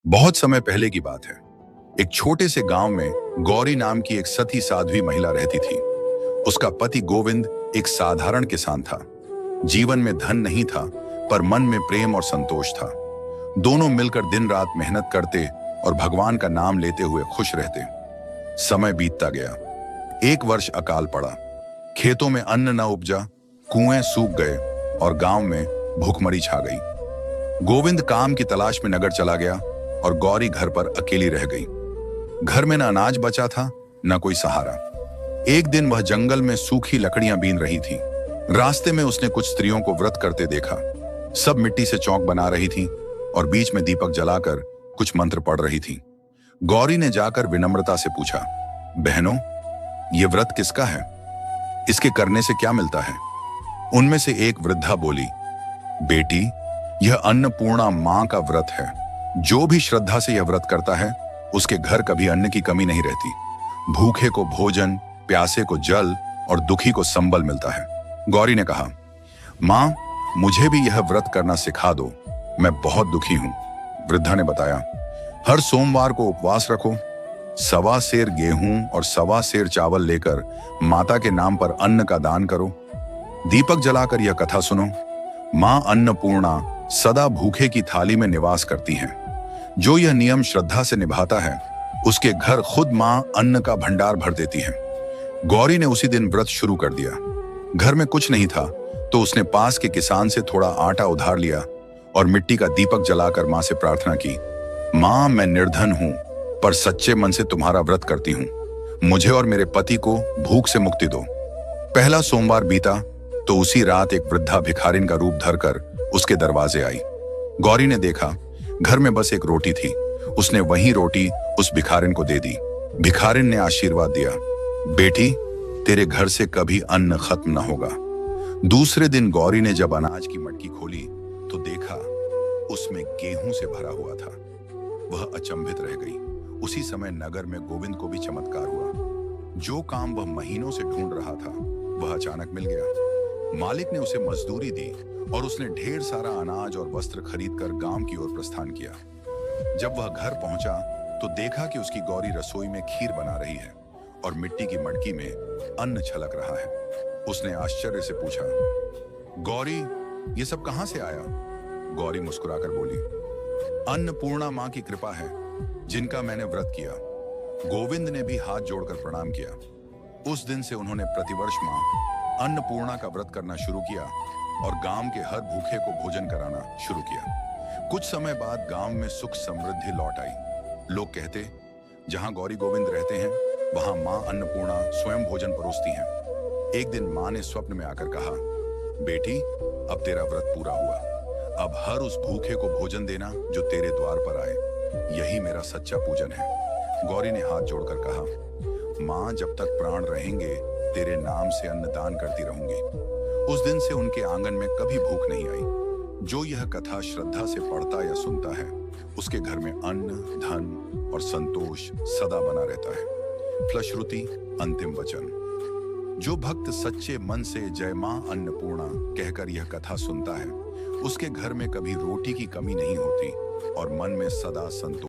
बहुत समय पहले की बात है। एक छोटे से गांव में गौरी नाम की एक सती साध्वी महिला रहती थी। उसका पति गोविंद एक साधारण किसान था। जीवन में धन नहीं था, पर मन में प्रेम और संतोष था। दोनों मिलकर दिन रात मेहनत करते और भगवान का नाम लेते हुए खुश रहते। समय बीतता गया। एक वर्ष अकाल पड़ा। खेतों में अन्न न उपजा, कुएं सूख गए और गांव में भूखमरी छा गई। गोविंद काम की तलाश में नगर चला गया और गौरी घर पर अकेली रह गई। घर में न अनाज बचा था, न कोई सहारा। एक दिन वह जंगल में सूखी लकड़ियां बीन रही थी। रास्ते में उसने कुछ स्त्रियों को व्रत करते देखा। सब मिट्टी से चौक बना रही थी और बीच में दीपक जलाकर कुछ मंत्र पढ़ रही थी। गौरी ने जाकर विनम्रता से पूछा, बहनों, ये व्रत किसका है? इसके करने से क्या मिलता है? उनमें से एक वृद्धा बोली, बेटी, यह अन्नपूर्णा मां का व्रत है। जो भी श्रद्धा से यह व्रत करता है, उसके घर कभी अन्न की कमी नहीं रहती। भूखे को भोजन, प्यासे को जल और दुखी को संबल मिलता है। गौरी ने कहा, मां, मुझे भी यह व्रत करना सिखा दो, मैं बहुत दुखी हूं। वृद्धा ने बताया, हर सोमवार को उपवास रखो, 1.25 सेर गेहूं और 1.25 सेर चावल लेकर माता के नाम पर अन्न का दान करो। दीपक जलाकर यह कथा सुनो। मां अन्नपूर्णा सदा भूखे की थाली में निवास करती हैं। जो यह नियम श्रद्धा से निभाता है, उसके घर खुद मां अन्न का भंडार भर देती है। गौरी ने उसी दिन व्रत शुरू कर दिया। घर में कुछ नहीं था तो उसने पास के किसान से थोड़ा आटा उधार लिया और मिट्टी का दीपक जलाकर मां से प्रार्थना की, मां, मैं निर्धन हूं, पर सच्चे मन से तुम्हारा व्रत करती हूं। मुझे और मेरे पति को भूख से मुक्ति दो। पहला सोमवार बीता तो उसी रात एक वृद्धा भिखारिन का रूप धरकर उसके दरवाजे आई। गौरी ने देखा, घर में बस एक रोटी थी। उसने वही रोटी उस भिखारिन को दे दी। भिखारिन ने आशीर्वाद दिया, बेटी, तेरे घर से कभी अन्न खत्म न होगा। दूसरे दिन गौरी ने जब अनाज की मटकी खोली तो देखा उसमें गेहूं से भरा हुआ था। वह अचंभित रह गई। उसी समय नगर में गोविंद को भी चमत्कार हुआ। जो काम वह महीनों से ढूंढ रहा था, वह अचानक मिल गया। मालिक ने उसे मजदूरी दी और उसने ढेर सारा अनाज और वस्त्र खरीदकर गांव की ओर प्रस्थान किया। जब वह घर पहुंचा तो देखा कि उसकी गौरी रसोई में खीर बना रही है और मिट्टी की मटकी में अन्न छलक रहा है। उसने आश्चर्य से पूछा, गौरी, ये सब कहां से आया? गौरी मुस्कुराकर बोली, अन्नपूर्णा मां की कृपा है, जिनका मैंने व्रत किया। गोविंद ने भी हाथ जोड़कर प्रणाम किया। उस दिन से उन्होंने प्रतिवर्ष मां अन्नपूर्णा का व्रत करना शुरू किया और गांव के हर भूखे को भोजन कराना शुरू किया। कुछ समय बाद गांव में सुख समृद्धि लौट आई। लोग कहते, जहां गौरी गोविंद रहते हैं, वहां मां अन्नपूर्णा स्वयं भोजन परोसती हैं। एक दिन मां ने स्वप्न में आकर कहा, बेटी, अब तेरा व्रत पूरा हुआ। अब हर उस भूखे को भोजन देना जो तेरे द्वार पर आए। यही मेरा सच्चा पूजन है। गौरी ने हाथ जोड़कर कहा, मां, जब तक प्राण रहेंगे तेरे नाम से अन्नदान करती रहूंगी। उस दिन से उनके आंगन में कभी भूख नहीं आई। जो यह कथा श्रद्धा से पढ़ता या सुनता है, उसके घर में अन्न, धन और संतोष सदा बना रहता है। फलश्रुति, अंतिम वचन। जो भक्त सच्चे मन से जय मां अन्नपूर्णा कहकर यह कथा सुनता है, उसके घर में कभी रोटी की कमी नहीं होती और मन में सदा संतोष